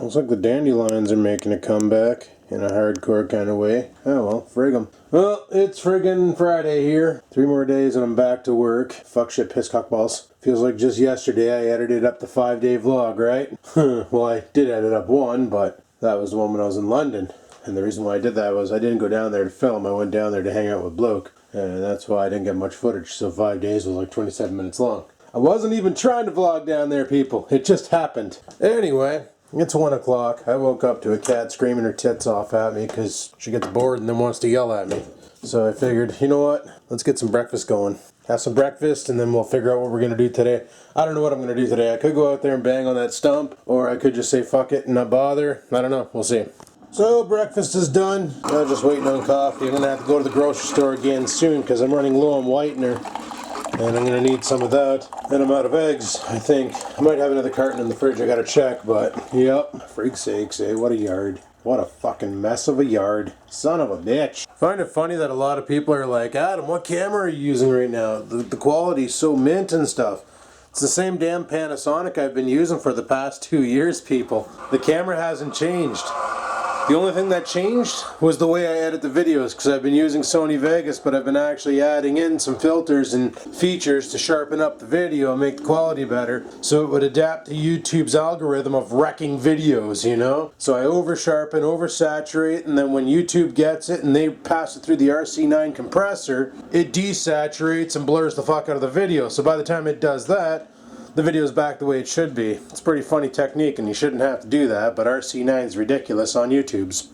Looks like the dandelions are making a comeback in a hardcore kind of way. Oh well, frig 'em. Well, it's friggin' Friday here. 3 more days and I'm back to work. Fuck shit, piss cockballs. Feels like just yesterday I edited up the 5-day vlog, right? Well, I did edit up one, but that was the one when I was in London. And the reason why I did that was I didn't go down there to film. I went down there to hang out with Bloke. And that's why I didn't get much footage. So 5 days was like 27 minutes long. I wasn't even trying to vlog down there, people. It just happened. Anyway, it's 1 o'clock. I woke up to a cat screaming her tits off at me because she gets bored and then wants to yell at me. So I figured, you know what? Let's get some breakfast going. Have some breakfast and then we'll figure out what we're going to do today. I don't know what I'm going to do today. I could go out there and bang on that stump, or I could just say fuck it and not bother. I don't know. We'll see. So breakfast is done. I'm just waiting on coffee. I'm going to have to go to the grocery store again soon because I'm running low on whitener. And I'm going to need some of that. And I'm out of eggs, I think. I might have another carton in the fridge. I got to check, but yep. Freak's sakes, eh? What a yard. What a fucking mess of a yard. Son of a bitch. I find it funny that a lot of people are like, Adam, what camera are you using right now? The quality's so mint and stuff. It's the same damn Panasonic I've been using for the past 2 years, people. The camera hasn't changed. The only thing that changed was the way I edit the videos, because I've been using Sony Vegas, but I've been actually adding in some filters and features to sharpen up the video and make the quality better, so it would adapt to YouTube's algorithm of wrecking videos, you know? So I over-sharpen, over-saturate, and then when YouTube gets it and they pass it through the RC9 compressor, it desaturates and blurs the fuck out of the video. So by the time it does that, the video's back the way it should be. It's a pretty funny technique and you shouldn't have to do that, but RC9 is ridiculous on YouTube's.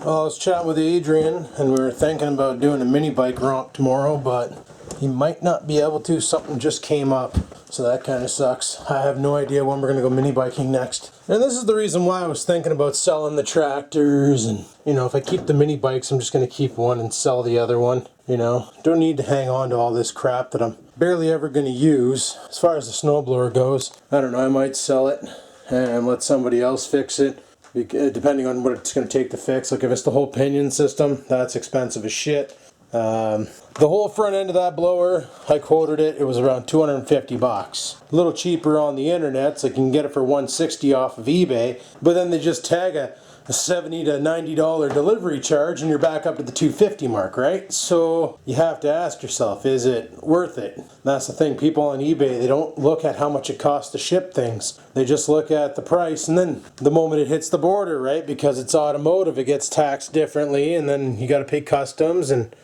Well, I was chatting with Adrian and we were thinking about doing a mini bike romp tomorrow, but he might not be able to. Something just came up, so that kind of sucks. I have no idea when we're going to go mini biking next. And this is the reason why I was thinking about selling the tractors, and you know, if I keep the mini bikes, I'm just going to keep one and sell the other one. You know, don't need to hang on to all this crap that I'm barely ever going to use. As far as the snowblower goes, I don't know, I might sell it and let somebody else fix it, depending on what it's going to take to fix. Like if it's the whole pinion system, that's expensive as shit. The whole front end of that blower, I quoted it, it was around 250 bucks. A little cheaper on the internet, so you can get it for 160 off of eBay, but then they just tag a $70 to $90 delivery charge and you're back up to the 250 mark, right? So you have to ask yourself, is it worth it? That's the thing, people on eBay, they don't look at how much it costs to ship things. They just look at the price, and then the moment it hits the border, right, because it's automotive, it gets taxed differently, and then you got to pay customs, and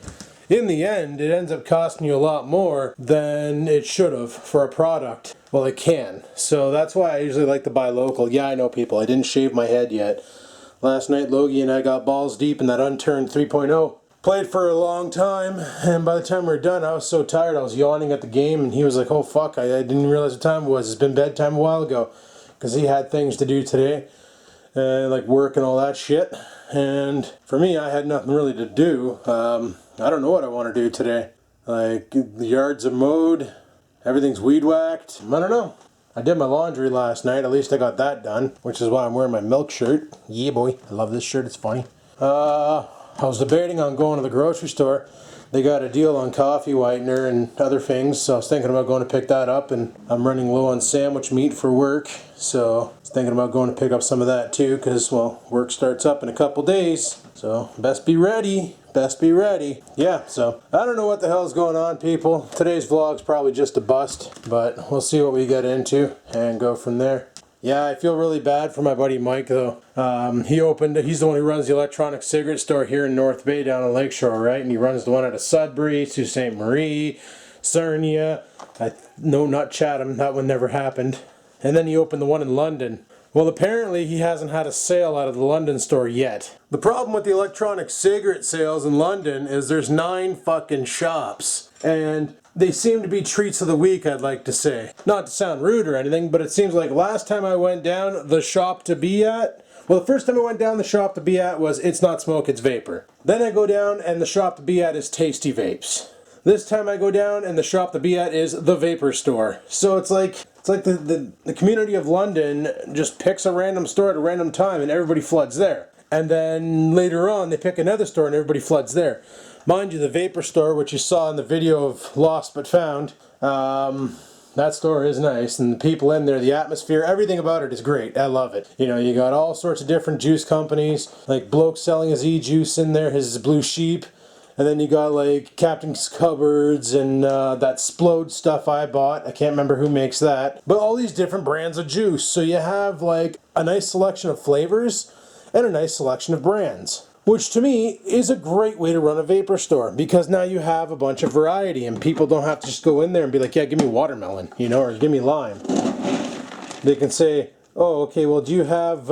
in the end, it ends up costing you a lot more than it should have for a product. Well, it can. So that's why I usually like to buy local. Yeah, I know, people, I didn't shave my head yet. Last night, Logie and I got balls deep in that unturned 3.0. Played for a long time, and by the time we were done, I was so tired, I was yawning at the game, and he was like, oh fuck, I didn't realize what time it was. It's been bedtime a while ago, because he had things to do today, like work and all that shit. And for me, I had nothing really to do. I don't know what I want to do today. Like, the yards are mowed, everything's weed whacked. I don't know. I did my laundry last night, at least I got that done, which is why I'm wearing my milk shirt. Yeah, boy, I love this shirt, it's funny. I was debating on going to the grocery store. They got a deal on coffee whitener and other things, so I was thinking about going to pick that up, and I'm running low on sandwich meat for work, so I was thinking about going to pick up some of that too, because, well, work starts up in a couple days, so best be ready. Best be ready. Yeah, so I don't know what the hell's going on, people. Today's vlog's probably just a bust, but we'll see what we get into and go from there. Yeah, I feel really bad for my buddy Mike, though. He's the one who runs the electronic cigarette store here in North Bay down on Lakeshore, right? And he runs the one out of Sudbury, Sault Ste. Marie, Sarnia. No, not Chatham. That one never happened. And then he opened the one in London. Well, apparently he hasn't had a sale out of the London store yet. The problem with the electronic cigarette sales in London is there's 9 fucking shops. And they seem to be treats of the week, I'd like to say. Not to sound rude or anything, but it seems like last time I went down the shop to be at, well, the first time I went down the shop to be at was It's Not Smoke, It's Vapor. Then I go down and the shop to be at is Tasty Vapes. This time I go down and the shop to be at is the Vapor Store. So it's like the community of London just picks a random store at a random time and everybody floods there. And then later on they pick another store and everybody floods there. Mind you, the Vapor Store, which you saw in the video of Lost But Found, that store is nice, and the people in there, the atmosphere, everything about it is great. I love it. You know, you got all sorts of different juice companies, like Bloke selling his e-juice in there, his Blue Sheep. And then you got like Captain's Cupboards and that Splode stuff I bought. I can't remember who makes that. But all these different brands of juice. So you have like a nice selection of flavors and a nice selection of brands. Which to me is a great way to run a vapor store. Because now you have a bunch of variety and people don't have to just go in there and be like, yeah, give me watermelon, you know, or give me lime. They can say, oh, okay, well, do you have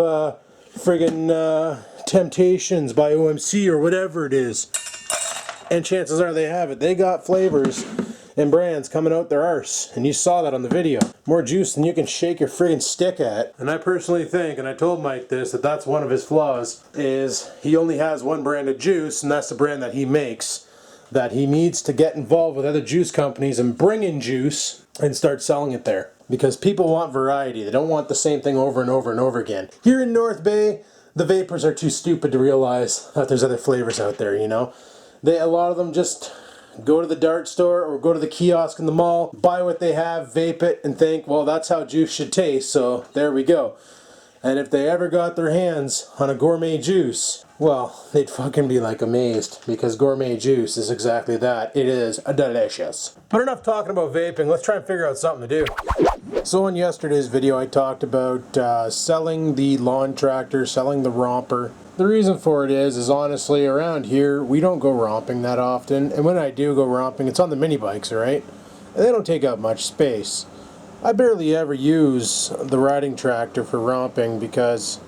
friggin' Temptations by OMC or whatever it is? And chances are they have it. They got flavors and brands coming out their arse. And you saw that on the video. More juice than you can shake your friggin' stick at. And I personally think, and I told Mike this, that that's one of his flaws, is he only has one brand of juice, and that's the brand that he makes. That he needs to get involved with other juice companies and bring in juice and start selling it there. Because people want variety. They don't want the same thing over and over and over again. Here in North Bay, the vapors are too stupid to realize that there's other flavors out there, you know? A lot of them just go to the dart store or go to the kiosk in the mall, buy what they have, vape it, and think, well, that's how juice should taste, so there we go. And if they ever got their hands on a gourmet juice, well, they'd fucking be like amazed, because gourmet juice is exactly that. It is delicious. But enough talking about vaping, let's try and figure out something to do. So in yesterday's video I talked about selling the lawn tractor, selling the romper. The reason for it is honestly around here we don't go romping that often, and when I do go romping it's on the mini bikes, right? And they don't take up much space. I barely ever use the riding tractor for romping because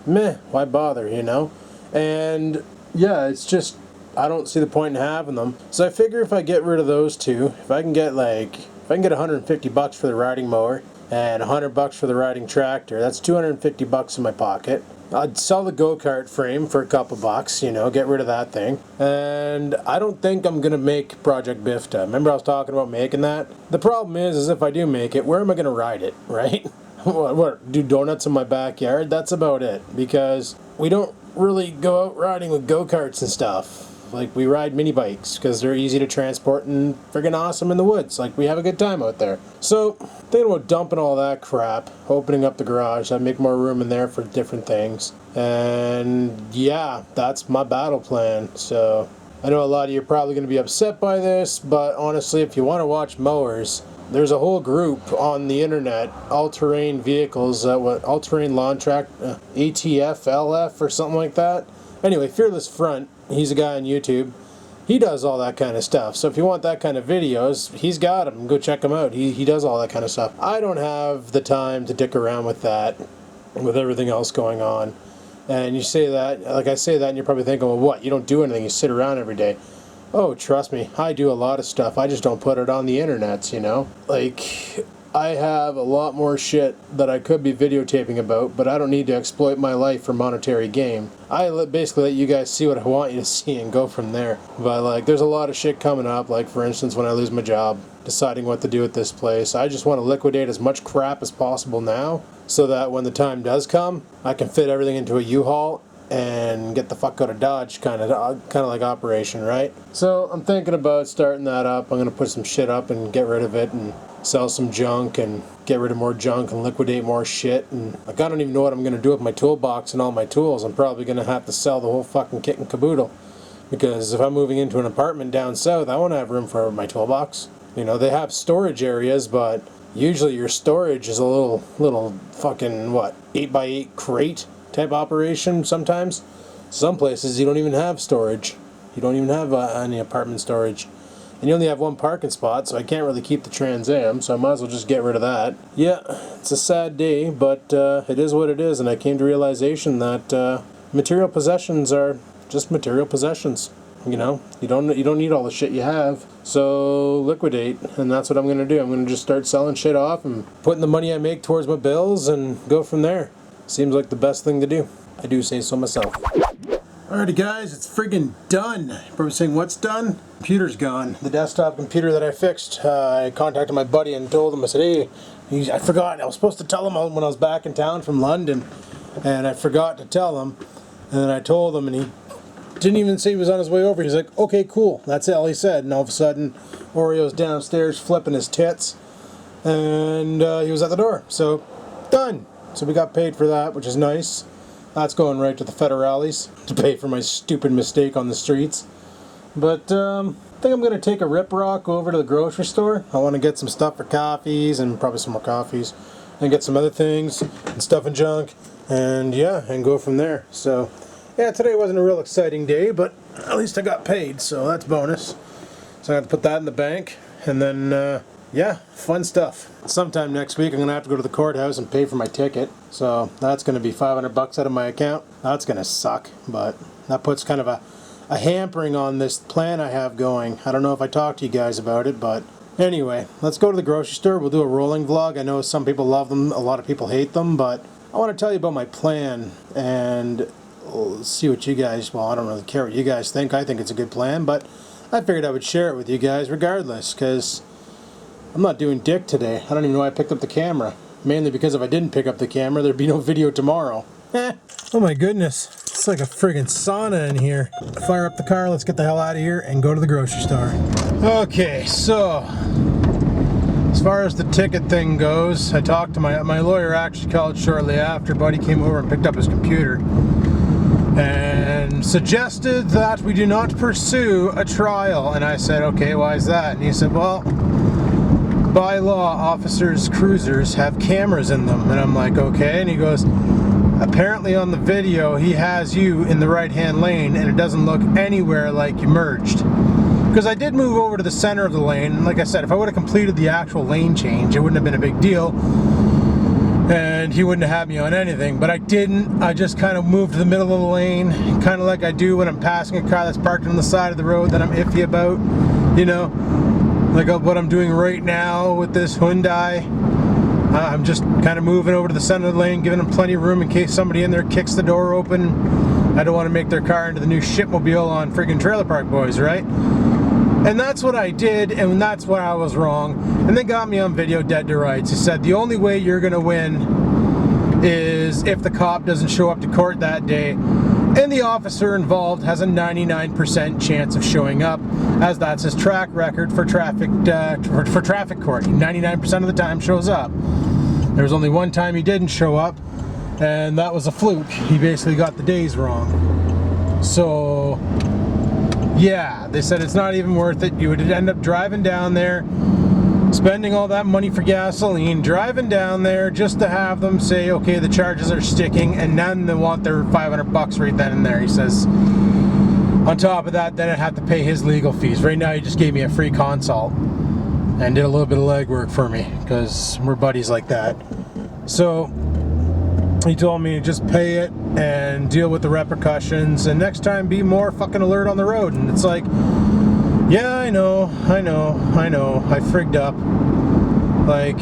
meh, why bother, you know? And yeah, it's just I don't see the point in having them. So I figure if I get rid of those two, if I can get 150 bucks for the riding mower and 100 bucks for the riding tractor, that's 250 bucks in my pocket. I'd sell the go-kart frame for a couple bucks, you know, get rid of that thing. And I don't think I'm going to make Project Bifta. Remember I was talking about making that? The problem is if I do make it, where am I going to ride it, right? What, do donuts in my backyard? That's about it. Because we don't really go out riding with go-karts and stuff. Like, we ride mini bikes because they're easy to transport and friggin' awesome in the woods. Like, we have a good time out there. So, thinking about dumping all that crap, opening up the garage, I'd make more room in there for different things. And yeah, that's my battle plan. So, I know a lot of you are probably going to be upset by this, but honestly, if you want to watch mowers, there's a whole group on the internet, all-terrain vehicles, all-terrain lawn tractor, ATF, LF, or something like that. Anyway, Fearless Front, he's a guy on YouTube. He does all that kind of stuff. So if you want that kind of videos, he's got them. Go check him out. He does all that kind of stuff. I don't have the time to dick around with that, with everything else going on. And you say that, like I say that, and you're probably thinking, well, what? You don't do anything. You sit around every day. Oh, trust me, I do a lot of stuff. I just don't put it on the internet, you know? Like, I have a lot more shit that I could be videotaping about, but I don't need to exploit my life for monetary gain. Basically let you guys see what I want you to see and go from there. But like, there's a lot of shit coming up, like for instance when I lose my job, deciding what to do with this place. I just want to liquidate as much crap as possible now, so that when the time does come, I can fit everything into a U-Haul and get the fuck out of Dodge kind of like operation, right? So I'm thinking about starting that up. I'm going to put some shit up and get rid of it and sell some junk and get rid of more junk and liquidate more shit. And like, I don't even know what I'm going to do with my toolbox and all my tools. I'm probably going to have to sell the whole fucking kit and caboodle, because if I'm moving into an apartment down south, I want to have room for my toolbox. You know, they have storage areas, but usually your storage is a little fucking 8x8 crate type operation. Sometimes some places you don't even have storage. You don't even have any apartment storage, and you only have one parking spot, so I can't really keep the Trans Am, so I might as well just get rid of that. Yeah, it's a sad day, but it is what it is, and I came to realization that material possessions are just material possessions. You know, you don't need all the shit you have, so liquidate, and that's what I'm going to do. I'm going to just start selling shit off and putting the money I make towards my bills and go from there. Seems like the best thing to do. I do say so myself. Alrighty guys, it's friggin' done. You're probably saying, what's done? Computer's gone. The desktop computer that I fixed, I contacted my buddy and told him, I said, hey, I forgot. I was supposed to tell him when I was back in town from London, and I forgot to tell him. And then I told him, and he didn't even say he was on his way over. He's like, okay, cool. That's all he said. And all of a sudden, Oreo's downstairs flipping his tits. and he was at the door. So, done. So we got paid for that, which is nice. That's going right to the federales to pay for my stupid mistake on the streets. But I think I'm going to take a rip rock over to the grocery store. I want to get some stuff for coffees and probably some more coffees. And get some other things and stuff and junk. And yeah, and go from there. So yeah, today wasn't a real exciting day, but at least I got paid, so that's bonus. So I have to put that in the bank. And then yeah, fun stuff. Sometime next week I'm going to have to go to the courthouse and pay for my ticket. So that's going to be $500 out of my account. That's going to suck, but that puts kind of a hampering on this plan I have going. I don't know if I talked to you guys about it, but anyway, let's go to the grocery store. We'll do a rolling vlog. I know some people love them, a lot of people hate them, but I want to tell you about my plan and see what you guys, well, I don't really care what you guys think. I think it's a good plan, but I figured I would share it with you guys regardless, because I'm not doing dick today. I don't even know why I picked up the camera. Mainly because if I didn't pick up the camera, there'd be no video tomorrow. Oh my goodness. It's like a friggin' sauna in here. Fire up the car, let's get the hell out of here and go to the grocery store. Okay, so as far as the ticket thing goes, I talked to my lawyer. Actually called shortly after. Buddy came over and picked up his computer and suggested that we do not pursue a trial. And I said, okay, why is that? And he said, well, by law, officers' cruisers have cameras in them. And I'm like, okay. And he goes, apparently on the video, he has you in the right-hand lane, and it doesn't look anywhere like you merged. Because I did move over to the center of the lane. And like I said, if I would have completed the actual lane change, it wouldn't have been a big deal. And he wouldn't have had me on anything. But I didn't. I just kind of moved to the middle of the lane, kind of like I do when I'm passing a car that's parked on the side of the road that I'm iffy about, you know? Like what I'm doing right now with this Hyundai. I'm just kind of moving over to the center of the lane, giving them plenty of room in case somebody in there kicks the door open. I don't want to make their car into the new shipmobile on friggin' Trailer Park Boys, right? And that's what I did, and that's where I was wrong. And they got me on video dead to rights. He said, the only way you're going to win is if the cop doesn't show up to court that day. And the officer involved has a 99% chance of showing up, as that's his track record for traffic court. 99% of the time shows up. There was only one time he didn't show up, and that was a fluke. He basically got the days wrong. So, yeah, they said it's not even worth it. You would end up driving down there, spending all that money for gasoline, driving down there just to have them say, okay, the charges are sticking, and then they want their $500 right then and there. He says, on top of that, then I'd have to pay his legal fees. Right now, he just gave me a free consult and did a little bit of legwork for me, because we're buddies like that. So he told me to just pay it and deal with the repercussions, and next time be more fucking alert on the road. And it's like, yeah, I know, I frigged up. Like,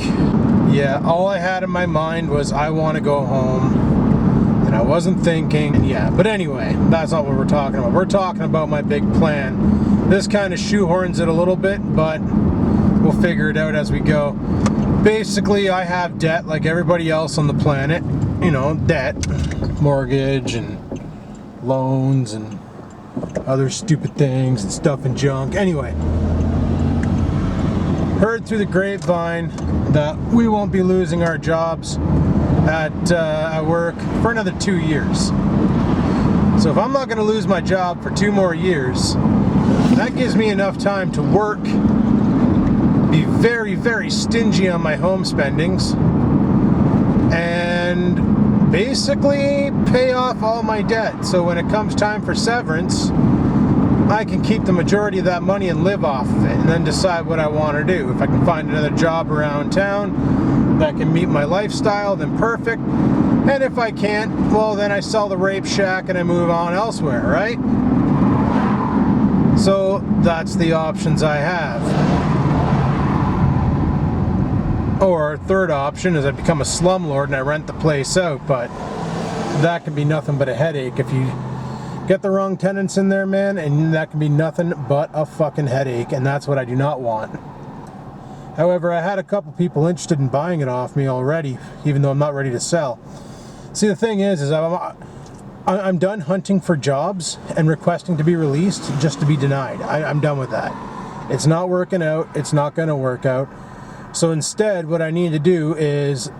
yeah, all I had in my mind was I want to go home, and I wasn't thinking, yeah. But anyway, that's not what we're talking about. We're talking about my big plan. This kind of shoehorns it a little bit, but we'll figure it out as we go. Basically, I have debt like everybody else on the planet. You know, debt, mortgage, and loans, and other stupid things and stuff and junk. Anyway, heard through the grapevine that we won't be losing our jobs at work for another 2 years. So if I'm not going to lose my job for 2 more years, that gives me enough time to work, be very, very stingy on my home spendings, and basically pay off all my debt. So when it comes time for severance, I can keep the majority of that money and live off of it, and then decide what I want to do. If I can find another job around town that can meet my lifestyle, then perfect. And if I can't, well, then I sell the rape shack and I move on elsewhere, right? So that's the options I have. Or third option is I become a slumlord and I rent the place out, but that can be nothing but a headache if you get the wrong tenants in there, man, and that can be nothing but a fucking headache, and that's what I do not want. However, I had a couple people interested in buying it off me already, even though I'm not ready to sell. See, the thing is I'm done hunting for jobs and requesting to be released just to be denied. I'm done with that. It's not working out. It's not going to work out. So instead, what I need to do is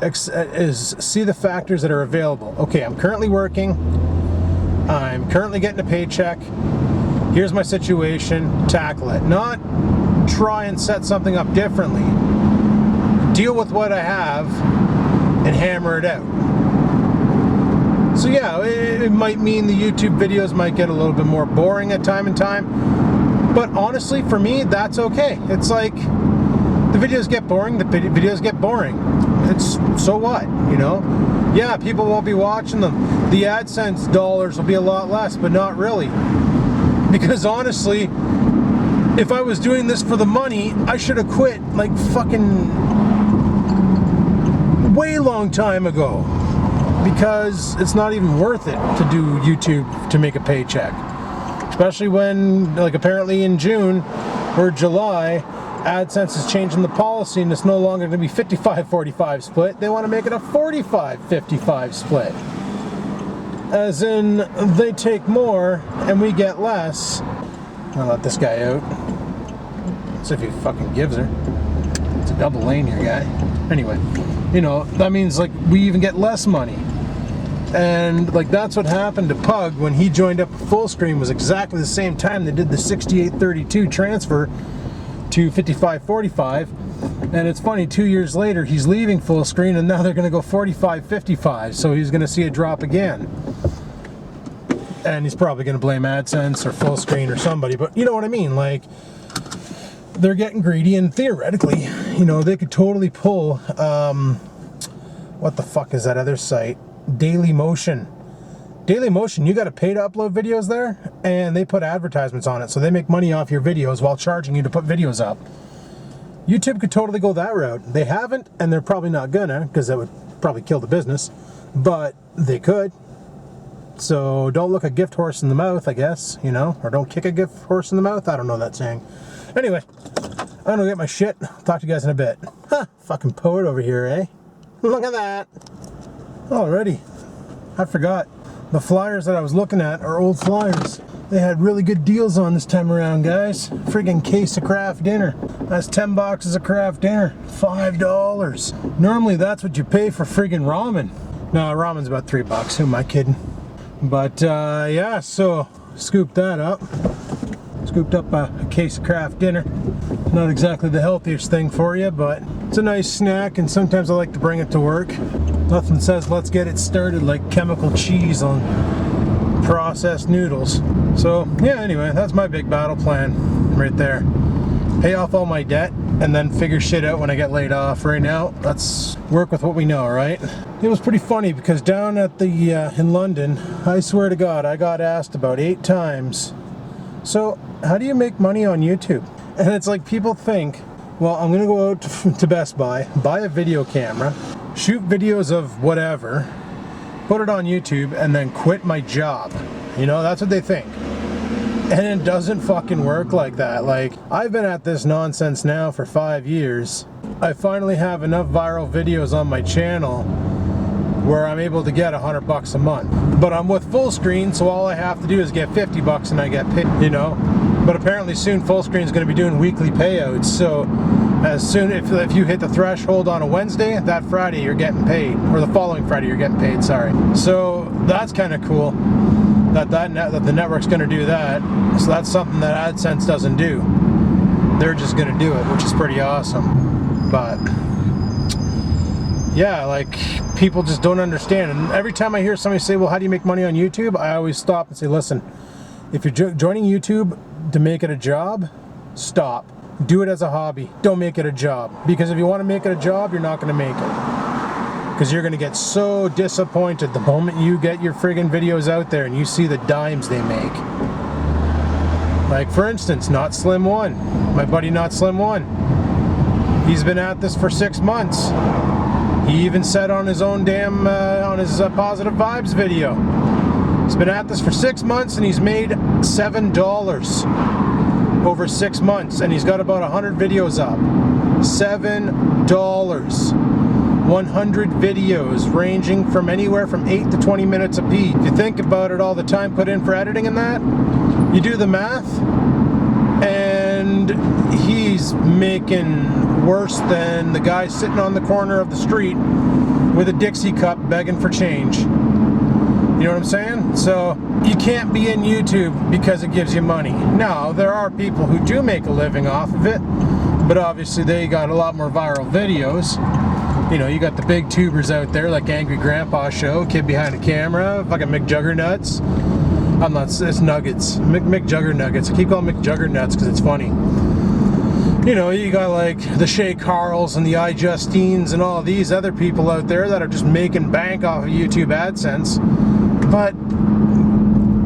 see the factors that are available. Okay, I'm currently working. I'm currently getting a paycheck. Here's my situation. Tackle it. Not try and set something up differently. Deal with what I have and hammer it out. So yeah, it might mean the YouTube videos might get a little bit more boring at time and time. But honestly, for me, that's okay. It's like, the videos get boring, the videos get boring. It's, so what, you know? Yeah, people won't be watching them. The AdSense dollars will be a lot less, but not really. Because honestly, if I was doing this for the money, I should have quit like fucking way long time ago. Because it's not even worth it to do YouTube to make a paycheck. Especially when, like, apparently in June or July, AdSense is changing the policy and it's no longer going to be 55-45 split. They want to make it a 45-55 split. As in, they take more and we get less. I'll let this guy out. See if he fucking gives her. It's a double lane here, guy. Anyway, you know, that means like we even get less money. And like that's what happened to Pug when he joined up Fullscreen. Was exactly the same time they did the 68-32 transfer to 55-45. And it's funny, 2 years later he's leaving Fullscreen and now they're going to go 45-55, so he's going to see a drop again. And he's probably going to blame AdSense or Fullscreen or somebody, but you know what I mean, like they're getting greedy. And theoretically, you know, they could totally pull what the fuck is that other site? Dailymotion. Dailymotion, you got to pay to upload videos there, and they put advertisements on it, so they make money off your videos while charging you to put videos up. YouTube could totally go that route. They haven't, and they're probably not gonna, because that would probably kill the business, but they could. So don't look a gift horse in the mouth, I guess, you know, or don't kick a gift horse in the mouth. I don't know that saying. Anyway, I'm gonna get my shit. Talk to you guys in a bit. Huh, fucking poet over here, eh? Look at that. Alrighty, I forgot. The flyers that I was looking at are old flyers. They had really good deals on this time around, guys. Friggin' case of craft dinner. That's 10 boxes of craft dinner. $5. Normally that's what you pay for friggin' ramen. No, ramen's about $3. Who am I kidding? But yeah, so scooped that up. Scooped up a case of craft dinner. Not exactly the healthiest thing for you, but it's a nice snack, and sometimes I like to bring it to work. Nothing says let's get it started like chemical cheese on processed noodles. So yeah, anyway, that's my big battle plan right there. Pay off all my debt and then figure shit out when I get laid off. Right now, let's work with what we know, right? It was pretty funny because down at the in London, I swear to God, I got asked about 8 times, so how do you make money on YouTube? And it's like people think, well, I'm gonna go out to Best Buy, buy a video camera, shoot videos of whatever, put it on YouTube, and then quit my job. You know, that's what they think. And it doesn't fucking work like that. Like, I've been at this nonsense now for 5 years. I finally have enough viral videos on my channel where I'm able to get $100 a month. But I'm with Fullscreen, so all I have to do is get $50 and I get paid, you know? But apparently soon Fullscreen is going to be doing weekly payouts, so as soon if you hit the threshold on a Wednesday, that Friday you're getting paid, or the following Friday you're getting paid, sorry. So that's kind of cool that the network's going to do that. So that's something that AdSense doesn't do. They're just going to do it, which is pretty awesome. But yeah, like, people just don't understand. And every time I hear somebody say, well, how do you make money on YouTube? I always stop and say, listen, if you're joining YouTube to make it a job, stop. Do it as a hobby. Don't make it a job. Because if you want to make it a job, you're not going to make it. Because you're going to get so disappointed the moment you get your friggin' videos out there and you see the dimes they make. Like, for instance, Not Slim 1. My buddy Not Slim 1. He's been at this for 6 months. He even said on his own damn, on his Positive Vibes video. He's been at this for 6 months and he's made $7 over 6 months. And he's got about 100 videos up. $7. 100 videos ranging from anywhere from 8 to 20 minutes a piece. If you think about it, all the time put in for editing and that, you do the math, and and he's making worse than the guy sitting on the corner of the street with a Dixie cup begging for change. You know what I'm saying? So you can't be in YouTube because it gives you money. Now, there are people who do make a living off of it, but obviously they got a lot more viral videos. You know, you got the big tubers out there like Angry Grandpa Show, Kid Behind the Camera, fucking McJuggernuts. I'm not, it's Nuggets. McJuggernuggets. I keep calling McJuggernuts because it's funny. You know, you got like the Shay Carls and the iJustines and all these other people out there that are just making bank off of YouTube AdSense. But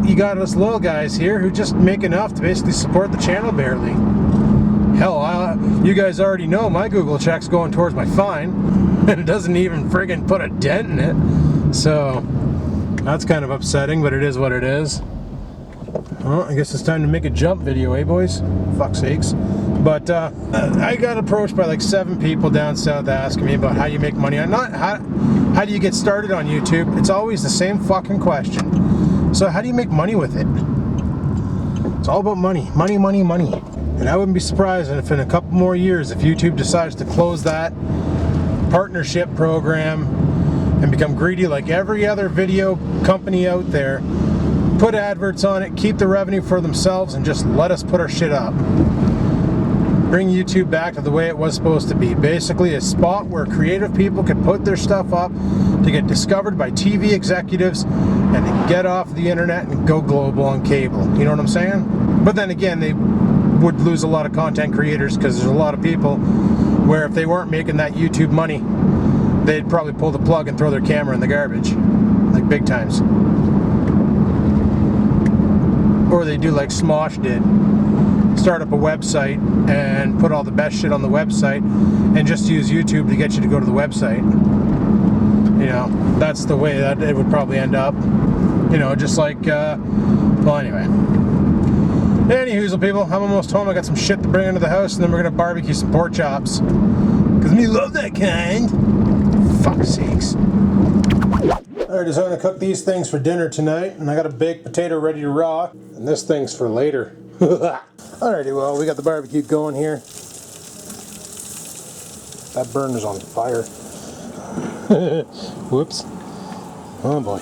you got us little guys here who just make enough to basically support the channel barely. Hell, you guys already know my Google check's going towards my fine, and it doesn't even friggin' put a dent in it. So that's kind of upsetting, but it is what it is. Well, I guess it's time to make a jump video, eh, boys? Fuck's sakes. But I got approached by like 7 people down south asking me about how you make money. How do you get started on YouTube? It's always the same fucking question. So how do you make money with it? It's all about money. Money, money, money. And I wouldn't be surprised if in a couple more years, if YouTube decides to close that partnership program and become greedy like every other video company out there, put adverts on it, keep the revenue for themselves, and just let us put our shit up. Bring YouTube back to the way it was supposed to be. Basically a spot where creative people could put their stuff up to get discovered by TV executives and to get off the internet and go global on cable. You know what I'm saying? But then again, they would lose a lot of content creators because there's a lot of people where if they weren't making that YouTube money, they'd probably pull the plug and throw their camera in the garbage. Like big times. Or they do like Smosh did. Start up a website and put all the best shit on the website and just use YouTube to get you to go to the website. You know, that's the way that it would probably end up. You know, just like, well, anyway. Anyhoozle, people, I'm almost home. I got some shit to bring into the house, and then we're gonna barbecue some pork chops. Cause me love that kind. Fuck's sakes. Alright, so I'm gonna cook these things for dinner tonight, and I got a baked potato ready to rock, and this thing's for later. Alrighty, well, we got the barbecue going here. That burner's on fire. Whoops. Oh boy.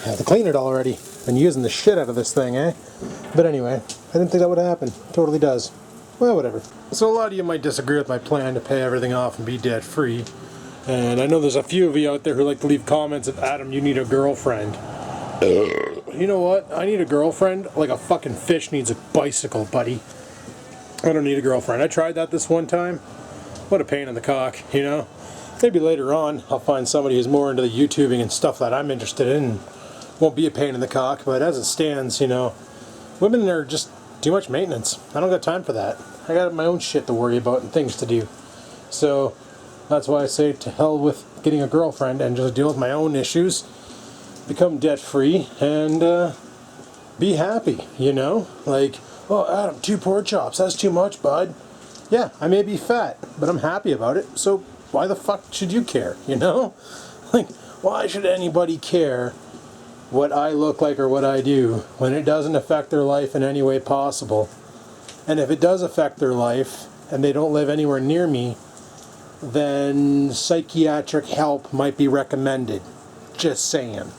I have to clean it already. Been using the shit out of this thing, eh? But anyway, I didn't think that would happen. Totally does. Well, whatever. So a lot of you might disagree with my plan to pay everything off and be debt free. And I know there's a few of you out there who like to leave comments of, Adam, you need a girlfriend. You know what? I need a girlfriend like a fucking fish needs a bicycle, buddy. I don't need a girlfriend. I tried that this one time. What a pain in the cock, you know? Maybe later on I'll find somebody who's more into the YouTubing and stuff that I'm interested in and won't be a pain in the cock, but as it stands, you know, women are just too much maintenance. I don't got time for that. I got my own shit to worry about and things to do. So that's why I say to hell with getting a girlfriend and just deal with my own issues, become debt free, and be happy, you know? Like, oh, Adam, 2 pork chops, that's too much, bud. Yeah, I may be fat, but I'm happy about it, so why the fuck should you care, you know? Like, why should anybody care what I look like or what I do when it doesn't affect their life in any way possible? And if it does affect their life and they don't live anywhere near me, then psychiatric help might be recommended. Just saying.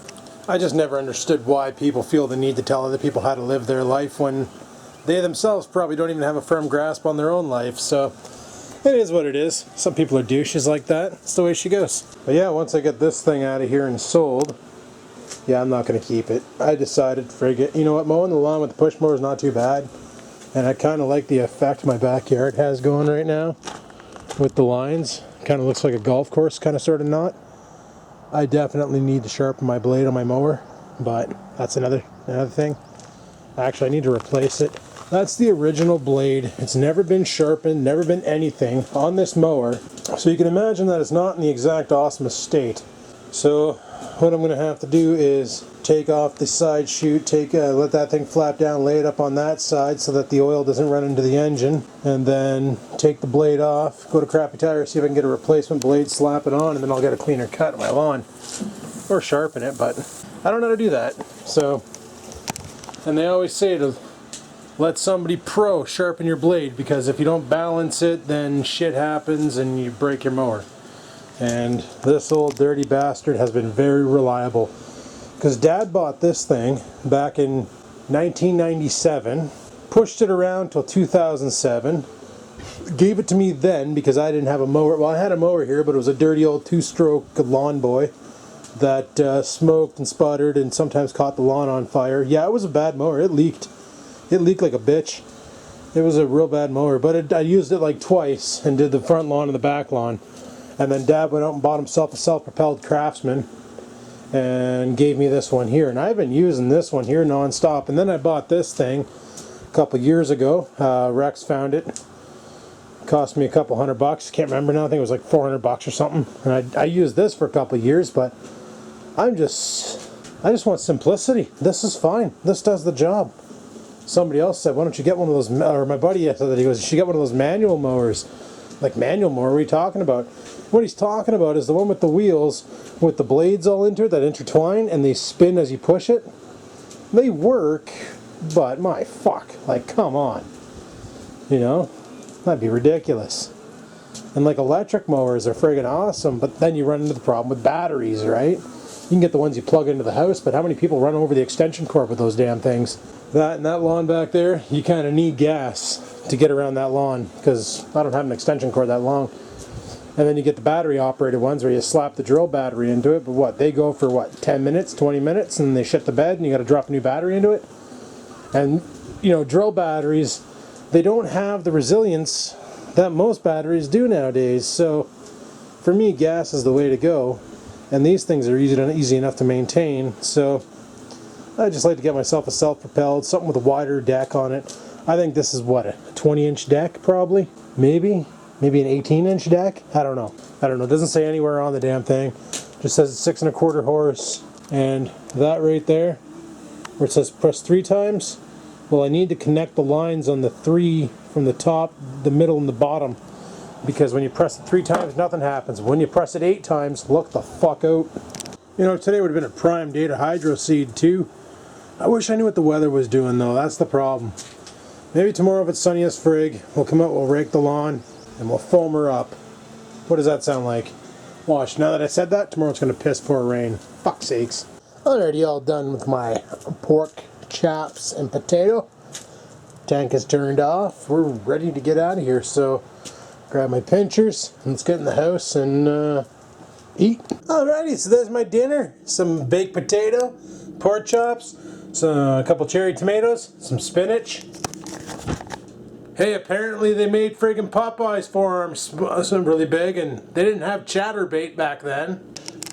I just never understood why people feel the need to tell other people how to live their life when they themselves probably don't even have a firm grasp on their own life. So it is what it is. Some people are douches like that. It's the way she goes. But yeah, once I get this thing out of here and sold, yeah, I'm not going to keep it. I decided, frig it. You know what, mowing the lawn with the push mower is not too bad. And I kind of like the effect my backyard has going right now with the lines. Kind of looks like a golf course, kind of sort of not. I definitely need to sharpen my blade on my mower, but that's another thing. Actually, I need to replace it. That's the original blade. It's never been sharpened, never been anything on this mower. So you can imagine that it's not in the exact awesome state. So what I'm going to have to do is take off the side chute, let that thing flap down, lay it up on that side so that the oil doesn't run into the engine, and then take the blade off, go to Crappy Tire, see if I can get a replacement blade, slap it on, and then I'll get a cleaner cut of my lawn. Or sharpen it, but I don't know how to do that. So, and they always say to let somebody pro sharpen your blade, because if you don't balance it, then shit happens and you break your mower. And this old dirty bastard has been very reliable, because Dad bought this thing back in 1997, pushed it around till 2007, gave it to me then because I didn't have a mower. Well, I had a mower here, but it was a dirty old 2-stroke lawn boy that smoked and sputtered and sometimes caught the lawn on fire. Yeah, it was a bad mower. It leaked. It leaked like a bitch. It was a real bad mower, but I used it like twice and did the front lawn and the back lawn. And then Dad went out and bought himself a self-propelled Craftsman and gave me this one here. And I've been using this one here non-stop. And then I bought this thing a couple years ago. Rex found it. Cost me a couple $100. Can't remember now. I think it was like $400 or something. And I used this for a couple of years, but I just want simplicity. This is fine. This does the job. Somebody else said, why don't you get one of those, or my buddy said that, he goes, you should get one of those manual mowers. Like, manual mower, what are you talking about? What he's talking about is the one with the wheels, with the blades all into it that intertwine and they spin as you push it. They work, but my fuck, like, come on. You know, that'd be ridiculous. And like, electric mowers are friggin' awesome, but then you run into the problem with batteries, right? You can get the ones you plug into the house, but how many people run over the extension cord with those damn things? That and that lawn back there, you kind of need gas to get around that lawn, because I don't have an extension cord that long. And then you get the battery operated ones where you slap the drill battery into it, but what, they go for what, 10 minutes, 20 minutes, and they shit the bed and you got to drop a new battery into it. And you know, drill batteries, they don't have the resilience that most batteries do nowadays. So for me, gas is the way to go, and these things are easy enough to maintain. So I just like to get myself a self-propelled, something with a wider deck on it. I think this is what, a 20-inch deck probably? Maybe an 18-inch deck? I don't know. It doesn't say anywhere on the damn thing. It just says it's 6 1/4 horse. And that right there, where it says press 3 times, well, I need to connect the lines on the 3 from the top, the middle, and the bottom. Because when you press it 3 times, nothing happens. When you press it 8 times, look the fuck out. You know, today would have been a prime day to hydro seed too. I wish I knew what the weather was doing though, that's the problem. Maybe tomorrow if it's sunny as frig, we'll come out, we'll rake the lawn, and we'll foam her up. What does that sound like? Watch, now that I said that, tomorrow it's going to piss pour rain. Fuck's sakes. Already all done with my pork chops and potato. Tank is turned off. We're ready to get out of here, so grab my pinchers, and let's get in the house and eat. Alrighty, so there's my dinner. Some baked potato, pork chops, a couple cherry tomatoes, some spinach. Hey, apparently they made friggin' Popeye's forearms really big, and they didn't have chatterbait back then.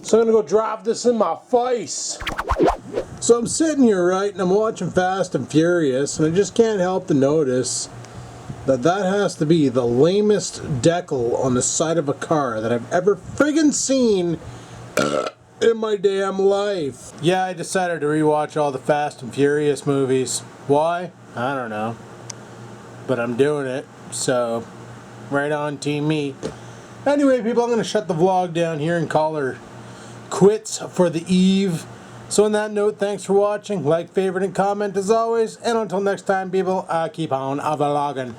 So I'm gonna go drop this in my face. So I'm sitting here, right, and I'm watching Fast and Furious, and I just can't help to notice that has to be the lamest decal on the side of a car that I've ever friggin' seen in my damn life. Yeah, I decided to rewatch all the Fast and Furious movies. Why? I don't know. But I'm doing it, so right on team me. Anyway, people, I'm going to shut the vlog down here and call her quits for the eve. So on that note, thanks for watching. Like, favorite, and comment as always. And until next time, people, keep on vlogging.